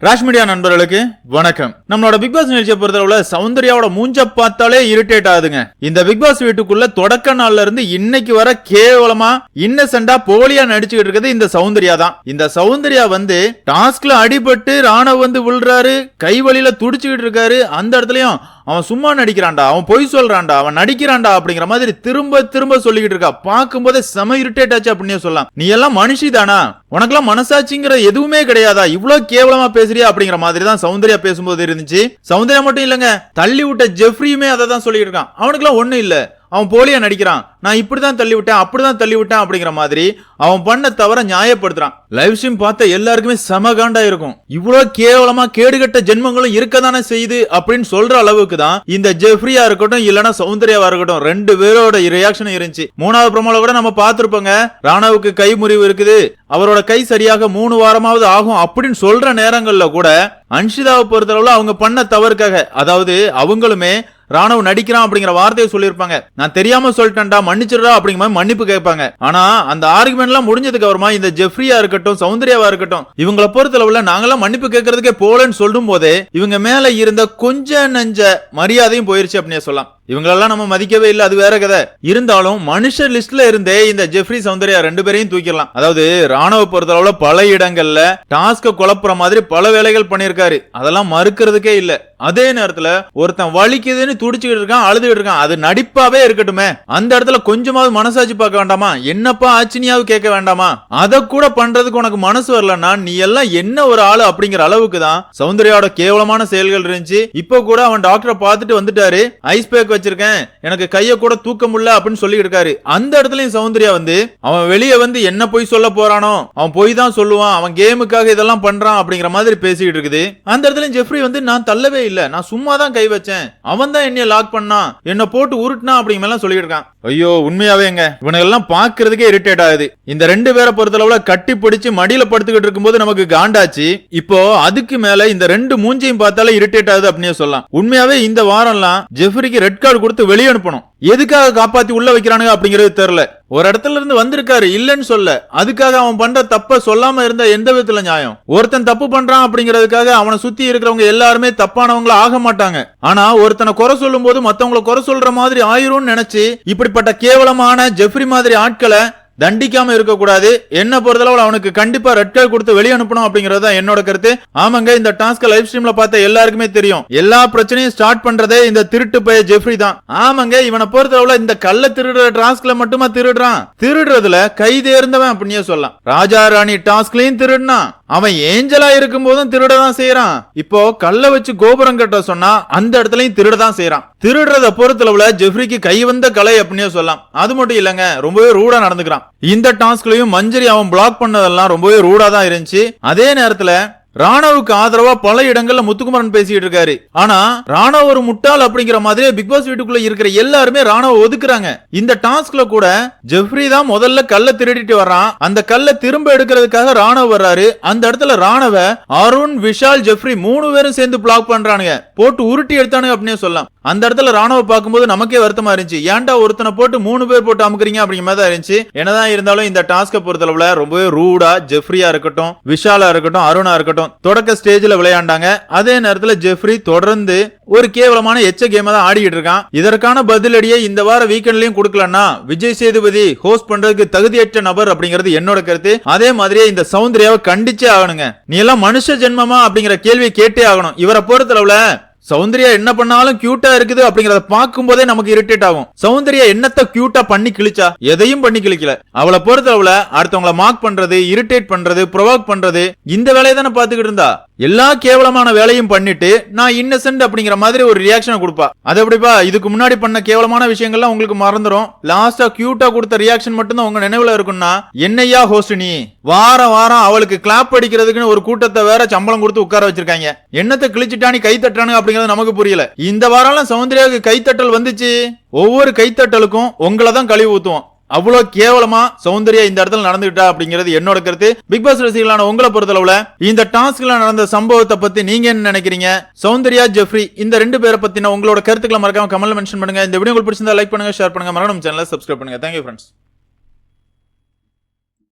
Rash media நண்பர்களுக்கு வணக்கம். நம்மளோட பிக் பாஸ் நிகழ்ச்சியை பொறுத்தளவுல சௌந்தர்யாவோட மூஞ்ச பார்த்தாலே இரிட்டேட் ஆகுதுங்க. இந்த பிக் பாஸ் வீட்டுக்குள்ள தொடக்க நாள்ல இருந்து இன்னைக்கு வர கேவலமா இன்னசென்டா போலியா நடிச்சுக்கிட்டு இருக்கிறது இந்த சௌந்தர்யா தான். இந்த சௌந்தர்யா டாஸ்க்ல அடிபட்டு ராணவ் விழுறாரு, கை வலியில துடிச்சுக்கிட்டு இருக்காரு. அந்த இடத்துலயும் அவன் சும்மா நடிக்கிறான்டா, அவன் பொய் சொல்றான்டா, அவன் நடிக்கிறான்டா அப்படிங்கிற மாதிரி திரும்ப திரும்ப சொல்லிக்கிட்டு இருக்கா. பார்க்கும் போதே செம இரிட்டேட் ஆச்சு அப்படின்னு சொல்லலாம். நீ எல்லாம் மனுஷி தானா? உனக்கெல்லாம் மனசாட்சிங்கிற எதுவுமே கிடையாதா? இவ்வளவு கேவலமா பேசுறியா அப்படிங்கிற மாதிரி தான் சௌந்தர்யா பேசும்போது இருந்துச்சு. சௌந்தர்யா மட்டும் இல்லங்க, தள்ளி விட்ட ஜெஃப்ரியுமே அதை தான் சொல்லிட்டு இருக்கான். அவனுக்குலாம் ஒண்ணும் இல்ல, அவன் போலியா நடிக்கிறான், நான் இப்படிதான் தள்ளி விட்டேன் அப்படிதான் தள்ளி விட்டேன் அப்படிங்கிற மாதிரி அவன் பண்ண தவிர நியாயப்படுத்துறான். லைவ் ஸ்ட்ரீம் பார்த்த எல்லாருக்குமே செம காண்டா இருக்கும். இவ்வளவு கேவலமா கேடுகட்ட ஜென்மங்களும் இருக்கதானே செய்யுது அப்படின்னு சொல்ற அளவுக்கு தான் இந்த ஜெஃப்ரியா இருக்கட்டும் இல்லனா சௌந்தர்யாவா இருக்கட்டும் ரெண்டு பேரோட ரியாக்ஷன் இருந்துச்சு. மூணாவது ப்ரோமோல கூட நம்ம பார்த்திருப்போங்க, ராணவுக்கு கை முறிவு இருக்குது, அவரோட கை சரியாக 3 வாரமாவது ஆகும் அப்படின்னு சொல்ற நேரங்கள்ல கூட அன்ஷிதாவை பொறுத்தளவுல அவங்க பண்ண தவறுக்காக, அதாவது அவங்களுமே ராணவ் நடிக்கிறான் அப்படிங்கிற வார்த்தையை சொல்லியிருப்பாங்க. நான் தெரியாம சொல்லிட்டேன்டா மன்னிச்சிடுறா அப்படிங்கிற மாதிரி மன்னிப்பு கேட்பாங்க. ஆனா அந்த ஆர்குமெண்ட் எல்லாம் முடிஞ்சதுக்கு அப்புறமா இந்த ஜெஃப்ரியா இருக்கட்டும் சௌந்தர்யாவா இருக்கட்டும் இவங்களை பொறுத்தளவுல நாங்கெல்லாம் மன்னிப்பு கேட்கறதுக்கே போலன்னு சொல்லும் போதே இவங்க மேல இருந்த கொஞ்ச நஞ்ச மரியாதையும் போயிருச்சு அப்படின்னு சொல்லலாம். இவங்களெல்லாம் நம்ம மதிக்கவே இல்லை, அது வேற கதை. இருந்தாலும் மனுஷர் லிஸ்ட்ல இருந்தே இந்த ஜெஃப்ரி சௌந்தர்யா ரெண்டு பேரையும் தூக்கிடலாம். அதாவது ராணவ பொறுத்தளவுல பல இடங்கள்ல டாஸ்க குழப்புற மாதிரி பல வேலைகள் பண்ணிருக்காரு, அதெல்லாம் மறுக்கிறதுக்கே இல்ல. அதே நேரத்துல ஒருத்தன் வலிக்குதுன்னு துடிச்சுக்கிட்டு இருக்கான், அழுதுகிட்டு இருக்கான், அது நடிப்பாவே இருக்கட்டுமே, அந்த இடத்துல கொஞ்சமாவது மனசாட்சி பார்க்க வேண்டாமா? என்னப்பா ஆச்சினியாவது கேட்க வேண்டாமா? அதை கூட பண்றதுக்கு உனக்கு மனசு வரலன்னா நீ எல்லாம் என்ன ஒரு ஆளு அப்படிங்கிற அளவுக்கு தான் சௌந்தர்யாவோட கேவலமான செயல்கள் இருந்துச்சு. இப்போ கூட அவன் டாக்டரை பார்த்துட்டு வந்துட்டாரு, ஐஸ் பேக் வச்சிருக்கேன், எனக்கு கைய கூட தூக்க முடியல அப்படின்னு சொல்லி இருக்காரு. அந்த இடத்துலயும் சௌந்தர்யா அவன் வெளியே என்ன போய் சொல்ல போறானோ, அவன் போய் தான் சொல்லுவான், அவன் கேமுக்காக இதெல்லாம் பண்றான் அப்படிங்கிற மாதிரி பேசிட்டு இருக்குது. அந்த இடத்துல ஜெஃப்ரி நான் தள்ளவே இல்ல, நான் சும்மா தான் கை வச்சேன், அவன் தான் என்னைய லாக் பண்ணா, என்ன போட்டு உருட்டுனா அப்படிங்கிற மாதிரி சொல்லிட்டு இருக்கான். ஐயோ உண்மையாவேங்க இவனெல்லாம் பாக்குறதுக்கே இரிட்டேட் ஆகுது. இந்த ரெண்டு பேரை பொறுத்தளவுல கட்டி பிடிச்சு மடியில படுத்துக்கிட்டு இருக்கும்போது நமக்கு காண்டாச்சு, இப்போ அதுக்கு மேல இந்த ரெண்டு மூஞ்சையும் பார்த்தாலே இரிட்டேட் ஆகுது அப்படின்னு சொல்லலாம். உண்மையாவே இந்த வாரம்லாம் ஜெஃப்ரிக்கு ரெட் கார்டு கொடுத்து வெளியே அனுப்பணும். எதுக்காக காப்பாத்தி உள்ள வைக்கிறானுங்க அப்படிங்கிறது தெரியல. ஒரு இடத்துல இருந்து வந்திருக்காரு இல்லன்னு சொல்ல, அதுக்காக அவன் பண்ற தப்ப சொல்லாம இருந்த எந்த விதத்துல நியாயம்? ஒருத்தன் தப்பு பண்றான் அப்படிங்கிறதுக்காக அவனை சுத்தி இருக்கிறவங்க எல்லாருமே தப்பானவங்கள ஆக மாட்டாங்க. ஆனா ஒருத்தனை குறை சொல்லும் போது மத்தவங்களை குறை சொல்ற மாதிரி ஆயிரும்னு நினைச்சு இப்படிப்பட்ட கேவலமான ஜெஃப்ரி மாதிரி ஆட்களை தண்டிக்காம இருக்க கூடாது. என்ன பொறுத்தளவு அவனுக்கு கண்டிப்பா ரெட் கார்டு கொடுத்து வெளியே அனுப்பணும் அப்படிங்கறது தான் என்னோட கருத்து. ஆமாங்க, இந்த டாஸ்க் லைவ் ஸ்ட்ரீம்ல பார்த்த எல்லாருக்குமே தெரியும், எல்லா பிரச்சனையும் ஸ்டார்ட் பண்றதே இந்த திருட்டு பைய ஜெஃப்ரி தான். ஆமாங்க, இவனை பொறுத்தளவுல இந்த கள்ள திருடுற டாஸ்க்ல மட்டுமா திருடுறான், திருடுறதுல கை தேர்ந்தவன் அப்படின்னே சொல்லலாம். ராஜா ராணி டாஸ்க்லயும் திருடுனா, அவன் ஏஞ்சலா இருக்கும் போதும் திருடதான் செய்யறான். இப்போ கல்ல வச்சு கோபுரம் கட்ட சொன்னா அந்த இடத்துலயும் திருடதான் செய்யறான். திருடுறத பொறுத்தளவுல ஜெஃப்ரிக்கு கை வந்த கலை அப்படின்னே சொல்லலாம். அது மட்டும் இல்லங்க, ரொம்பவே ரூடா நடந்துக்கிறான். இந்த டாஸ்க்லயும் மஞ்சரி அவன் பிளாக் பண்ணதெல்லாம் ரொம்பவே ரூடா தான் இருந்துச்சு. அதே நேரத்துல ராணவுக்கு ஆதரவா பல இடங்கள்ல முத்துக்குமரன் பேசிட்டு இருக்காரு. ஆனா ராணவ் ஒரு முட்டாள் அப்படிங்கிற மாதிரி பிக் பாஸ் வீட்டுக்குள்ள இருக்கிற எல்லாருமே ராணவ ஒதுக்குறாங்க. இந்த டாஸ்க்ல கூட ஜெஃப்ரி தான் முதல்ல கல்ல திருடிட்டு வர்றான், அந்த கல்ல திரும்ப எடுக்கிறதுக்காக ராணவ் வர்றாரு. அந்த இடத்துல ராணவ அருண், விஷால், ஜெஃப்ரி 3 பேரும் சேர்ந்து பிளாக் பண்றானுங்க, போட்டு உருட்டி எடுத்தானுங்க அப்படின்னு சொல்லலாம். அந்த இடத்துல ராணவ பார்க்கும்போது நமக்கே வருத்தமா இருந்துச்சு, ஏன்டா ஒருத்தனை போட்டு 3 பேர் போட்டு அமுக்குறீங்க அப்படிங்கிற மாதிரி தான் இருந்துச்சு. என்னதான் இருந்தாலும் இந்த டாஸ்க பொறுத்தளவுல ரொம்பவே ரூடா ஜெஃப்ரியா இருக்கட்டும், விஷாலா இருக்கட்டும், அருணா இருக்கட்டும் தொடக்க ஸ்டேஜ்ல விளையாண்டாங்க. அதே நேரத்துல ஜெஃப்ரி தொடர்ந்து ஒரு கேவலமான எச்ச கேம் தான் ஆடிட்டு இருக்கான். இதற்கான பதிலடியை இந்த வார வீக்கெண்ட்லயும் கொடுக்கலன்னா விஜய் சேதுபதி ஹோஸ்ட் பண்றதுக்கு தகுதியற்ற நபர் அப்படிங்கிறது என்னோட கருத்து. அதே மாதிரியே இந்த சௌந்தர்யாவை கண்டிச்சே ஆகணுங்க. நீ எல்லாம் மனுஷ ஜென்மமா அப்படிங்கிற கேள்வியை கேட்டே ஆகணும். இவரை பொறுத்தளவுல சௌந்தர்யா என்ன பண்ணாலும் கியூட்டா இருக்குது அப்படிங்கறத பார்க்கும் போதே நமக்கு இரிட்டேட் ஆகும். சௌந்தர்யா என்னத்த கியூட்டா பண்ணி கிழிச்சா? எதையும் பண்ணி கிழிக்கல. அவளை பொறுத்தளவுல அடுத்தவங்களை மார்க் பண்றது, இரிட்டேட் பண்றது, ப்ரொவோக் பண்றது, இந்த வேலையை தானே பாத்துக்கிட்டு இருந்தா. எல்லா கேவலமான வேலையும் பண்ணிட்டு நான் இன்னசென்ட் அப்படிங்கிற மாதிரி ஒரு ரியாக்ஷன் கொடுப்பா. அது எப்படிப்பா? இதுக்கு முன்னாடி பண்ண கேவலமான விஷயங்கள்லாம் உங்களுக்கு மறந்துடும், லாஸ்டா கியூட்டா கொடுத்த ரியாக்ஷன் மட்டும் தான் உங்க நினைவுல இருக்கும்னா என்னையா ஹோஸ்ட் நீ? வாரம் வாரம் அவளுக்கு கிளாப் அடிக்கிறதுக்குன்னு ஒரு கூட்டத்தை வேற சம்பளம் கொடுத்து உட்கார வச்சிருக்காங்க. என்னத்தை கிழிச்சிட்டானி கை தட்டானு அப்படிங்கிறது நமக்கு புரியல. இந்த வாரம் சௌந்தர்யாவுக்கு கைத்தட்டல் வந்துச்சு, ஒவ்வொரு கைத்தட்டலுக்கும் உங்களை தான் கழுவி ஊத்துவோம். அவ்வளவு கேவலமா சௌந்தர்யா இந்த இடத்துல நடந்துகிட்டா அப்படிங்கிறது என்னோட கருத்து. பிக் பாஸ் ரசிகர்களான உங்களை பொறுத்தளவுல இந்த டாஸ்க்ல நடந்த சம்பவத்தை பத்தி நீங்க என்ன நினைக்கிறீங்க? சௌந்தர்யா, ஜெஃப்ரி இந்த ரெண்டு பேரை பத்தின உங்களோட கருத்துக்களை மறக்காம கமெண்ட்ல மென்ஷன் பண்ணுங்க. இந்த வீடியோ உங்களுக்கு பிடிச்சிருந்தா லைக் பண்ணுங்க, ஷேர் பண்ணுங்க, மறக்காம நம்ம சேனலை சப்ஸ்கிரைப் பண்ணுங்க. Thank you friends.